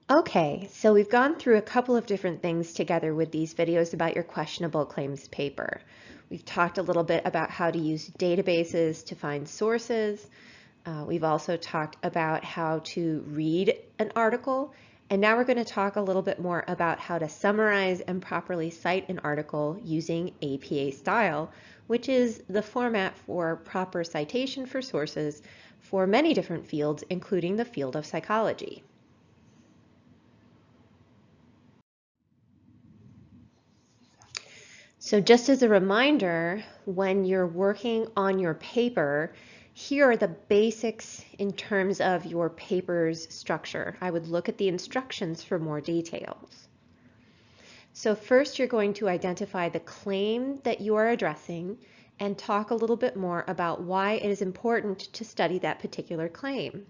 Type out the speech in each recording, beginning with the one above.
Okay, so we've gone through a couple of different things together with these videos about your questionable claims paper. We've talked a little bit about how to use databases to find sources. We've also talked about how to read an article, and now we're going to talk a little bit more about how to summarize and properly cite an article using APA style, which is the format for proper citation for sources for many different fields, including the field of psychology. So just as a reminder, when you're working on your paper, here are the basics in terms of your paper's structure. I would look at the instructions for more details. So first you're going to identify the claim that you are addressing and talk a little bit more about why it is important to study that particular claim.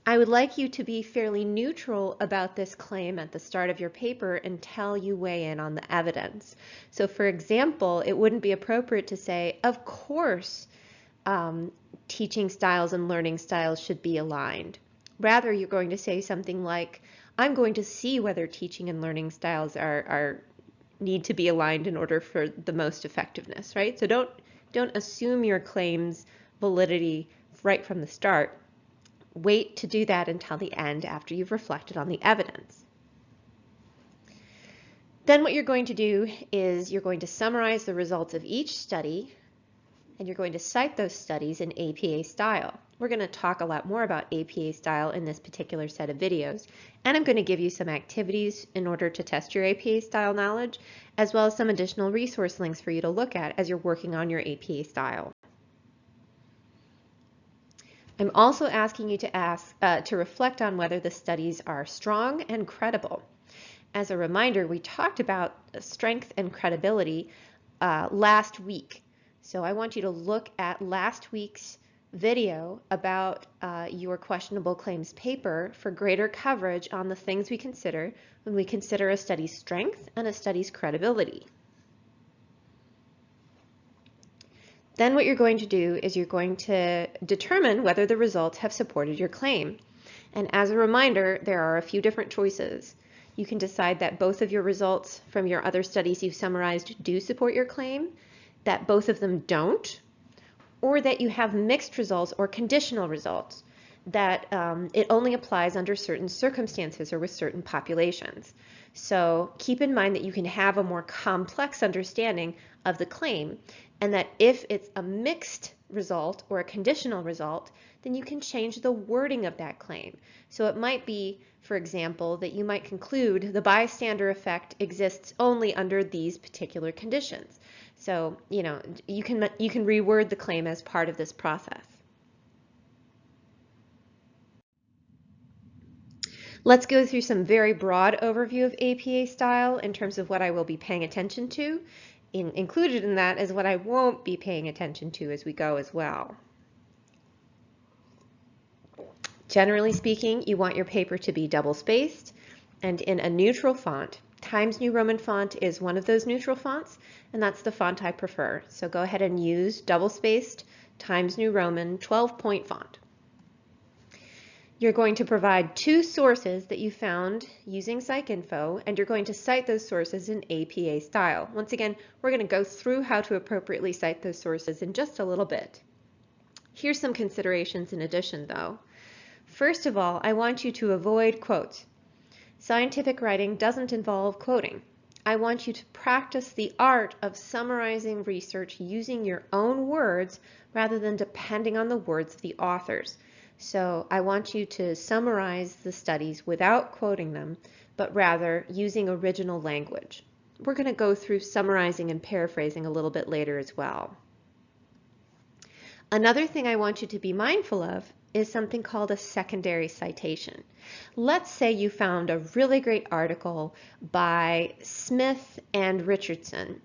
I would like you to be fairly neutral about this claim at the start of your paper until you weigh in on the evidence. So for example, it wouldn't be appropriate to say, of course, teaching styles and learning styles should be aligned. Rather, you're going to say something like, I'm going to see whether teaching and learning styles need to be aligned in order for the most effectiveness, right? So don't assume your claim's validity right from the start. Wait to do that until the end after you've reflected on the evidence. Then what you're going to do is you're going to summarize the results of each study, and you're going to cite those studies in APA style. We're going to talk a lot more about APA style in this particular set of videos, and I'm going to give you some activities in order to test your APA style knowledge, as well as some additional resource links for you to look at as you're working on your APA style. I'm also asking you to reflect on whether the studies are strong and credible. As a reminder, we talked about strength and credibility last week. So I want you to look at last week's video about your questionable claims paper for greater coverage on the things we consider when we consider a study's strength and a study's credibility. Then what you're going to do is you're going to determine whether the results have supported your claim. And as a reminder, there are a few different choices. You can decide that both of your results from your other studies you've summarized do support your claim, that both of them don't, or that you have mixed results or conditional results, that it only applies under certain circumstances or with certain populations. So keep in mind that you can have a more complex understanding of the claim, and that if it's a mixed result or a conditional result, then you can change the wording of that claim. So it might be, for example, that you might conclude the bystander effect exists only under these particular conditions. So, you can reword the claim as part of this process. Let's go through some very broad overview of APA style in terms of what I will be paying attention to. Included in that is what I won't be paying attention to as we go as well. Generally speaking, you want your paper to be double-spaced and in a neutral font. Times New Roman font is one of those neutral fonts, and that's the font I prefer. So go ahead and use double-spaced Times New Roman 12-point font. You're going to provide two sources that you found using PsycInfo, and you're going to cite those sources in APA style. Once again, we're going to go through how to appropriately cite those sources in just a little bit. Here's some considerations in addition, though. First of all, I want you to avoid quotes. Scientific writing doesn't involve quoting. I want you to practice the art of summarizing research using your own words rather than depending on the words of the authors. So I want you to summarize the studies without quoting them, but rather using original language. We're going to go through summarizing and paraphrasing a little bit later as well. Another thing I want you to be mindful of is something called a secondary citation. Let's say you found a really great article by Smith and Richardson.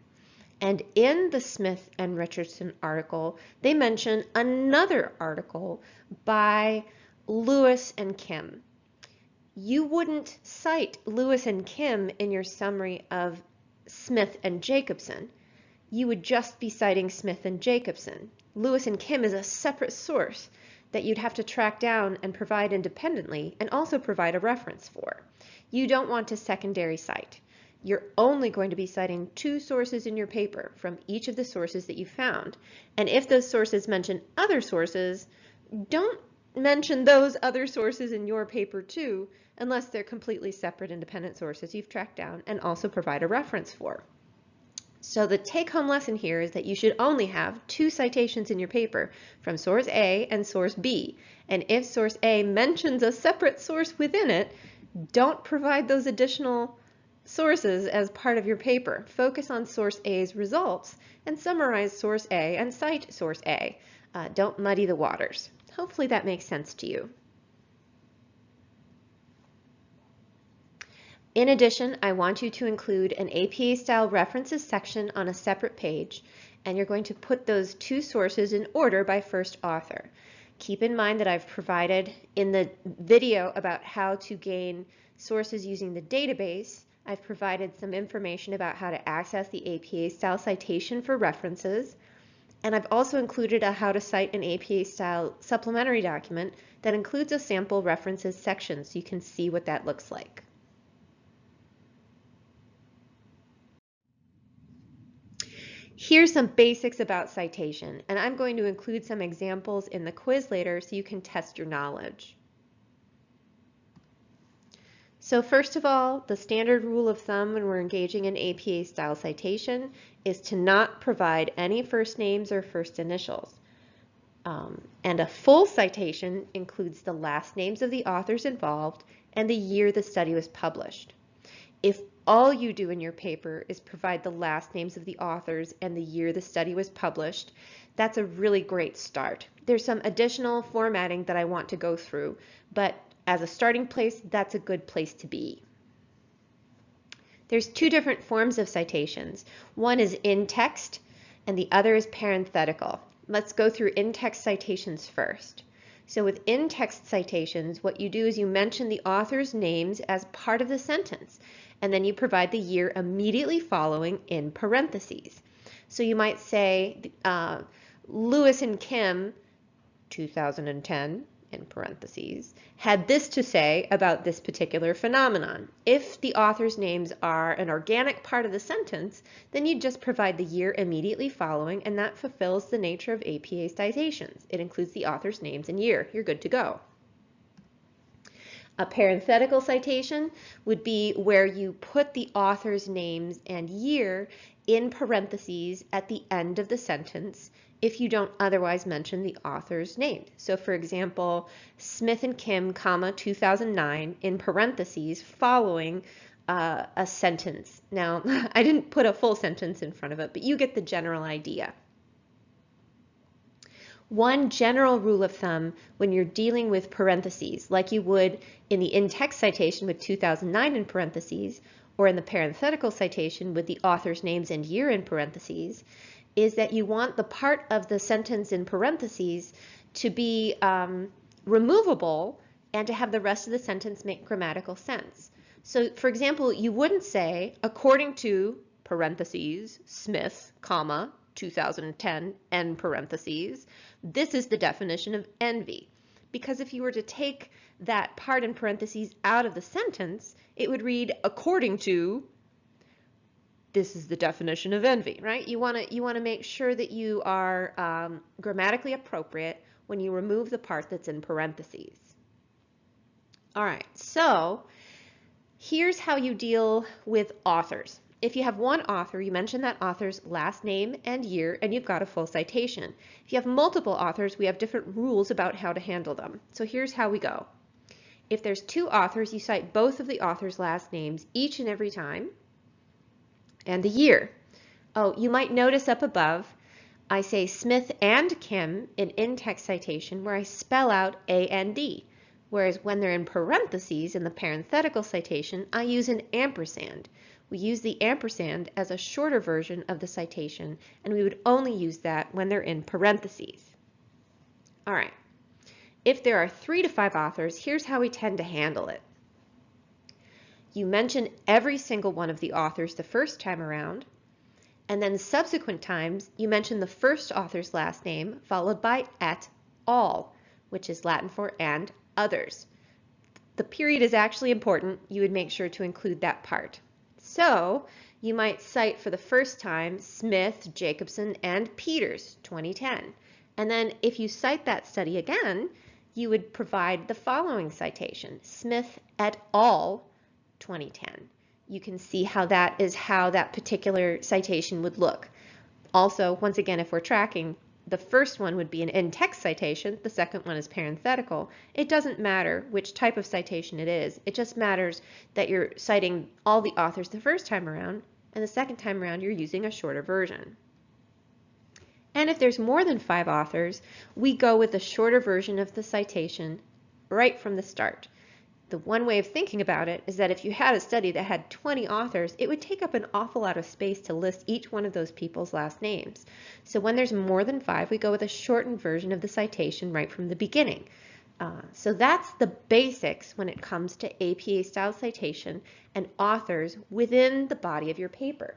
And in the Smith and Richardson article, they mention another article by Lewis and Kim. You wouldn't cite Lewis and Kim in your summary of Smith and Jacobson. You would just be citing Smith and Jacobson. Lewis and Kim is a separate source. that you'd have to track down and provide independently and also provide a reference for. You don't want to secondary cite. You're only going to be citing 2 sources in your paper from each of the sources that you found. And if those sources mention other sources, don't mention those other sources in your paper too, unless they're completely separate independent sources you've tracked down and also provide a reference for. So the take-home lesson here is that you should only have 2 citations in your paper from source A and source B. And if source A mentions a separate source within it, don't provide those additional sources as part of your paper. Focus on source A's results and summarize source A and cite source A. Don't muddy the waters. Hopefully that makes sense to you. In addition, I want you to include an APA-style references section on a separate page, and you're going to put those 2 sources in order by first author. Keep in mind that I've provided in the video about how to gain sources using the database, I've provided some information about how to access the APA-style citation for references, and I've also included a how to cite an APA-style supplementary document that includes a sample references section so you can see what that looks like. Here's some basics about citation, and I'm going to include some examples in the quiz later so you can test your knowledge. So first of all, the standard rule of thumb when we're engaging in APA-style citation is to not provide any first names or first initials. And a full citation includes the last names of the authors involved and the year the study was published. If all you do in your paper is provide the last names of the authors and the year the study was published, that's a really great start. There's some additional formatting that I want to go through, but as a starting place, that's a good place to be. There's 2 different forms of citations. One is in-text and the other is parenthetical. Let's go through in-text citations first. So with in-text citations, what you do is you mention the author's names as part of the sentence, and then you provide the year immediately following in parentheses. So you might say, Lewis and Kim, 2010, in parentheses, had this to say about this particular phenomenon. If the author's names are an organic part of the sentence, then you just provide the year immediately following, and that fulfills the nature of APA citations. It includes the author's names and year. You're good to go. A parenthetical citation would be where you put the author's names and year in parentheses at the end of the sentence if you don't otherwise mention the author's name. So for example, Smith and Kim, 2009, in parentheses following a sentence. Now, I didn't put a full sentence in front of it, but you get the general idea. One general rule of thumb when you're dealing with parentheses, like you would in the in-text citation with 2009 in parentheses, or in the parenthetical citation with the author's names and year in parentheses, is that you want the part of the sentence in parentheses to be removable and to have the rest of the sentence make grammatical sense. So, for example, you wouldn't say, according to parentheses, Smith, 2010, end parentheses, this is the definition of envy. Because if you were to take that part in parentheses out of the sentence, it would read, according to, this is the definition of envy, right? You want to make sure that you are grammatically appropriate when you remove the part that's in parentheses. All right, so here's how you deal with authors. If you have one author, you mention that author's last name and year, and you've got a full citation. If you have multiple authors, we have different rules about how to handle them. So here's how we go. If there's 2 authors, you cite both of the author's last names each and every time, and the year. Oh, you might notice up above, I say Smith and Kim in in-text citation where I spell out A and D, whereas when they're in parentheses in the parenthetical citation, I use an ampersand. We use the ampersand as a shorter version of the citation, and we would only use that when they're in parentheses. All right. If there are 3 to 5 authors, here's how we tend to handle it. You mention every single one of the authors the first time around, and then subsequent times you mention the first author's last name followed by et al. which is Latin for and others. The period is actually important. You would make sure to include that part. So you might cite for the first time Smith, Jacobson, and Peters, 2010. And then if you cite that study again, you would provide the following citation, Smith et al., 2010. You can see how that particular citation would look. Also, once again, if we're tracking, the first one would be an in-text citation, the second one is parenthetical. It doesn't matter which type of citation it is, it just matters that you're citing all the authors the first time around, and the second time around you're using a shorter version. And if there's more than 5 authors, we go with a shorter version of the citation right from the start. The one way of thinking about it is that if you had a study that had 20 authors, it would take up an awful lot of space to list each one of those people's last names. So when there's more than 5, we go with a shortened version of the citation right from the beginning. So that's the basics when it comes to APA style citation and authors within the body of your paper.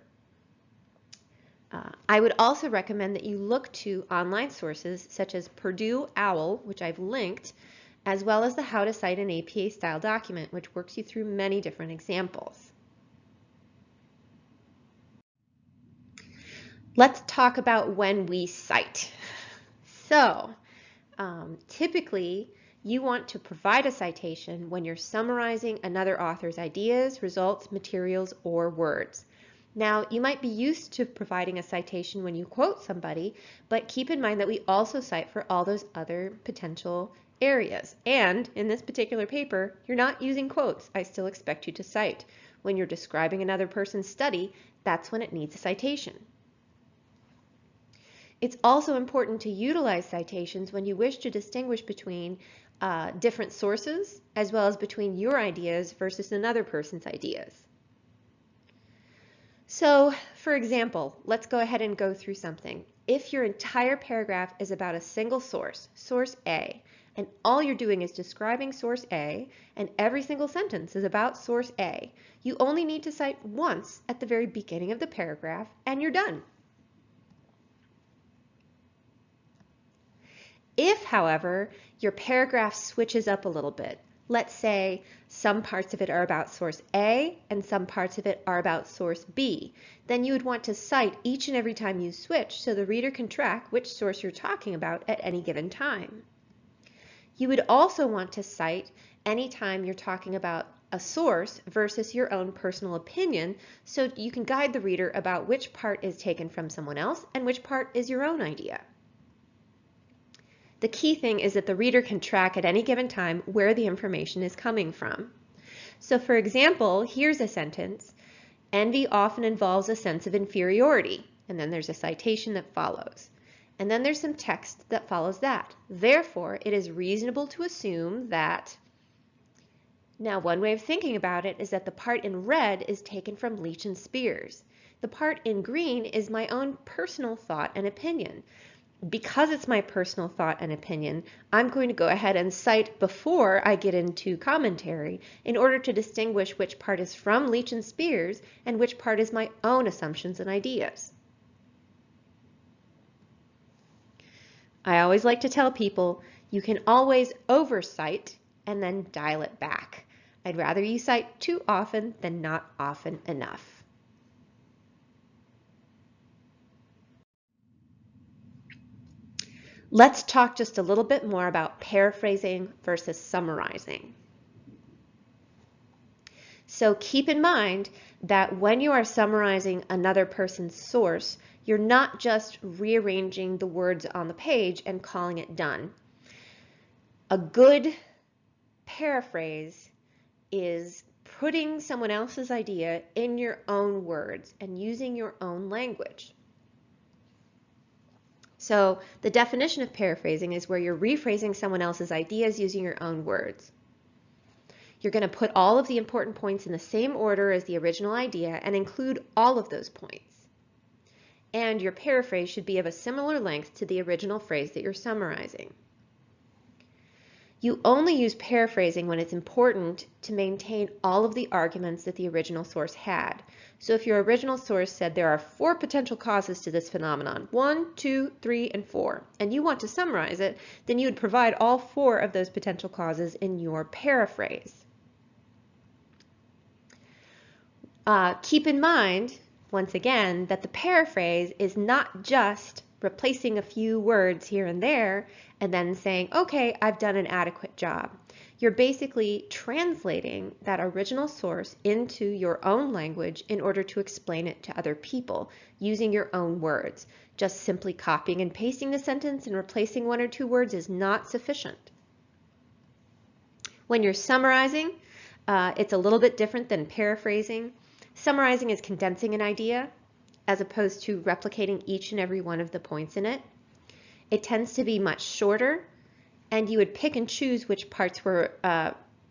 I would also recommend that you look to online sources such as Purdue OWL, which I've linked, as well as the How to Cite an APA Style document, which works you through many different examples. Let's talk about when we cite. So, typically, you want to provide a citation when you're summarizing another author's ideas, results, materials, or words. Now, you might be used to providing a citation when you quote somebody, but keep in mind that we also cite for all those other potential areas. And in this particular paper, you're not using quotes. I still expect you to cite. When you're describing another person's study, that's when it needs a citation. It's also important to utilize citations when you wish to distinguish between different sources, as well as between your ideas versus another person's ideas. So, for example, let's go ahead and go through something. If your entire paragraph is about a single source, source A, and all you're doing is describing source A, and every single sentence is about source A, you only need to cite once at the very beginning of the paragraph, and you're done. If, however, your paragraph switches up a little bit, let's say some parts of it are about source A and some parts of it are about source B, then you would want to cite each and every time you switch so the reader can track which source you're talking about at any given time. You would also want to cite anytime you're talking about a source versus your own personal opinion so you can guide the reader about which part is taken from someone else and which part is your own idea. The key thing is that the reader can track at any given time where the information is coming from. So for example, here's a sentence, envy often involves a sense of inferiority, and then there's a citation that follows. And then there's some text that follows that. Therefore, it is reasonable to assume that. Now, one way of thinking about it is that the part in red is taken from Leach and Spears. The part in green is my own personal thought and opinion. Because it's my personal thought and opinion, I'm going to go ahead and cite before I get into commentary in order to distinguish which part is from Leach and Spears and which part is my own assumptions and ideas. I always like to tell people you can always overcite and then dial it back. I'd rather you cite too often than not often enough. Let's talk just a little bit more about paraphrasing versus summarizing. So keep in mind that when you are summarizing another person's source, you're not just rearranging the words on the page and calling it done. A good paraphrase is putting someone else's idea in your own words and using your own language. So the definition of paraphrasing is where you're rephrasing someone else's ideas using your own words. You're going to put all of the important points in the same order as the original idea and include all of those points. And your paraphrase should be of a similar length to the original phrase that you're summarizing. You only use paraphrasing when it's important to maintain all of the arguments that the original source had. So if your original source said there are 4 potential causes to this phenomenon, 1, 2, 3, and 4, and you want to summarize it, then you would provide all 4 of those potential causes in your paraphrase. Keep in mind, once again, that the paraphrase is not just replacing a few words here and there and then saying, okay, I've done an adequate job. You're basically translating that original source into your own language in order to explain it to other people using your own words. Just simply copying and pasting the sentence and replacing 1 or 2 words is not sufficient. When you're summarizing, it's a little bit different than paraphrasing. Summarizing is condensing an idea as opposed to replicating each and every one of the points in it. It tends to be much shorter, and you would pick and choose which parts were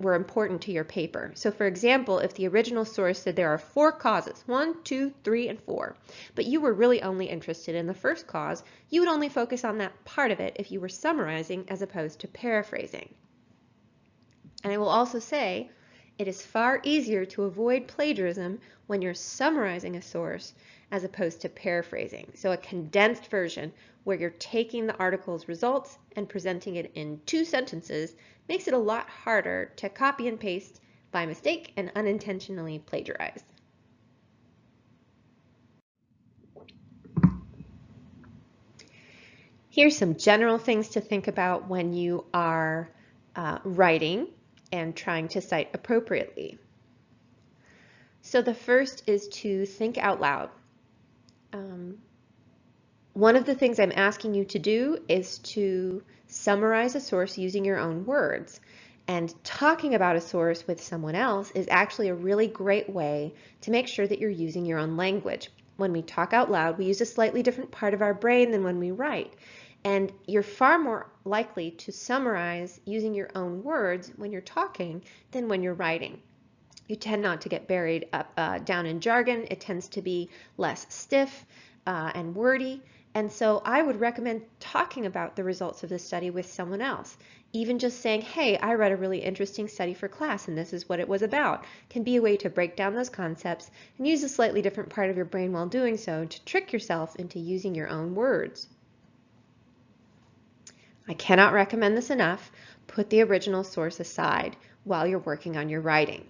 important to your paper. So for example, if the original source said there are 4 causes, 1, 2, 3, and 4, but you were really only interested in the first cause, you would only focus on that part of it if you were summarizing as opposed to paraphrasing. And I will also say, it is far easier to avoid plagiarism when you're summarizing a source as opposed to paraphrasing. So a condensed version where you're taking the article's results and presenting it in 2 sentences makes it a lot harder to copy and paste by mistake and unintentionally plagiarize. Here's some general things to think about when you are writing and trying to cite appropriately. So the first is to think out loud. One of the things I'm asking you to do is to summarize a source using your own words. And talking about a source with someone else is actually a really great way to make sure that you're using your own language. When we talk out loud, we use a slightly different part of our brain than when we write. And you're far more likely to summarize using your own words when you're talking than when you're writing. You tend not to get buried up, down in jargon. It tends to be less stiff and wordy. And so I would recommend talking about the results of this study with someone else. Even just saying, hey, I read a really interesting study for class and this is what it was about, can be a way to break down those concepts and use a slightly different part of your brain while doing so to trick yourself into using your own words. I cannot recommend this enough. Put the original source aside while you're working on your writing.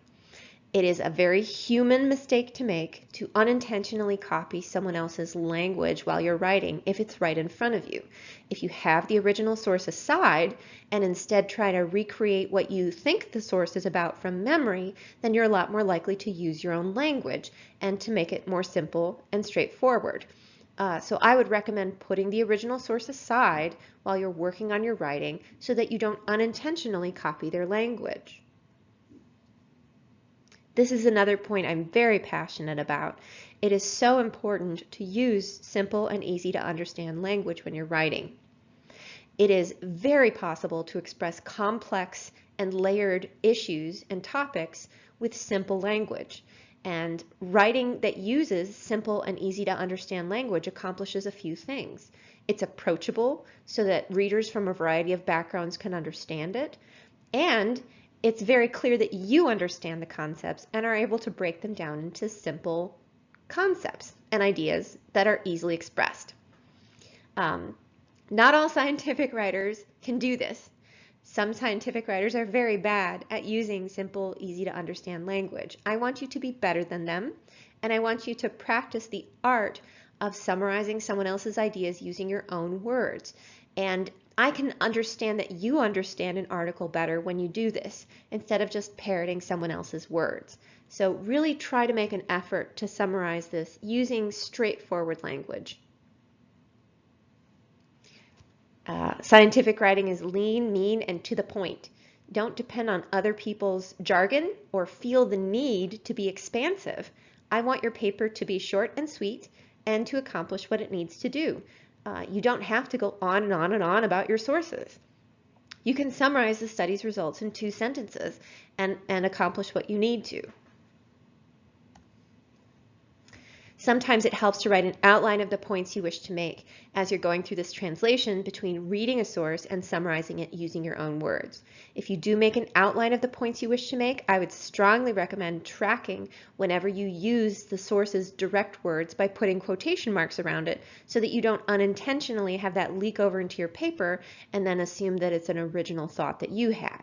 It is a very human mistake to make to unintentionally copy someone else's language while you're writing if it's right in front of you. If you have the original source aside and instead try to recreate what you think the source is about from memory, then you're a lot more likely to use your own language and to make it more simple and straightforward. So I would recommend putting the original source aside while you're working on your writing so that you don't unintentionally copy their language. This is another point I'm very passionate about. It is so important to use simple and easy to understand language when you're writing. It is very possible to express complex and layered issues and topics with simple language. And writing that uses simple and easy to understand language accomplishes a few things. It's approachable so that readers from a variety of backgrounds can understand it, and it's very clear that you understand the concepts and are able to break them down into simple concepts and ideas that are easily expressed. Not all scientific writers can do this. Some scientific writers are very bad at using simple, easy to understand language. I want you to be better than them, and I want you to practice the art of summarizing someone else's ideas using your own words. And I can understand that you understand an article better when you do this, instead of just parroting someone else's words. So really try to make an effort to summarize this using straightforward language. Scientific writing is lean, mean, and to the point. Don't depend on other people's jargon or feel the need to be expansive. I want your paper to be short and sweet and to accomplish what it needs to do. You don't have to go on and on and on about your sources. You can summarize the study's results in 2 sentences and accomplish what you need to. Sometimes it helps to write an outline of the points you wish to make as you're going through this translation between reading a source and summarizing it using your own words. If you do make an outline of the points you wish to make, I would strongly recommend tracking whenever you use the source's direct words by putting quotation marks around it so that you don't unintentionally have that leak over into your paper and then assume that it's an original thought that you had.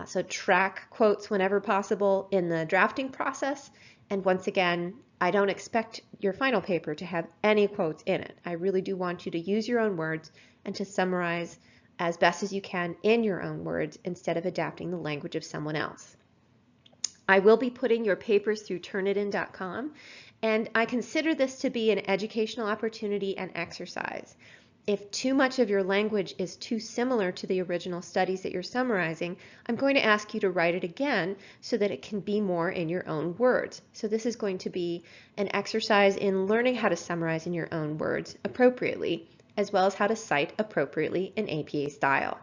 So track quotes whenever possible in the drafting process. And once again, I don't expect your final paper to have any quotes in it. I really do want you to use your own words and to summarize as best as you can in your own words instead of adapting the language of someone else. I will be putting your papers through Turnitin.com, and I consider this to be an educational opportunity and exercise. If too much of your language is too similar to the original studies that you're summarizing, I'm going to ask you to write it again so that it can be more in your own words. So this is going to be an exercise in learning how to summarize in your own words appropriately, as well as how to cite appropriately in APA style.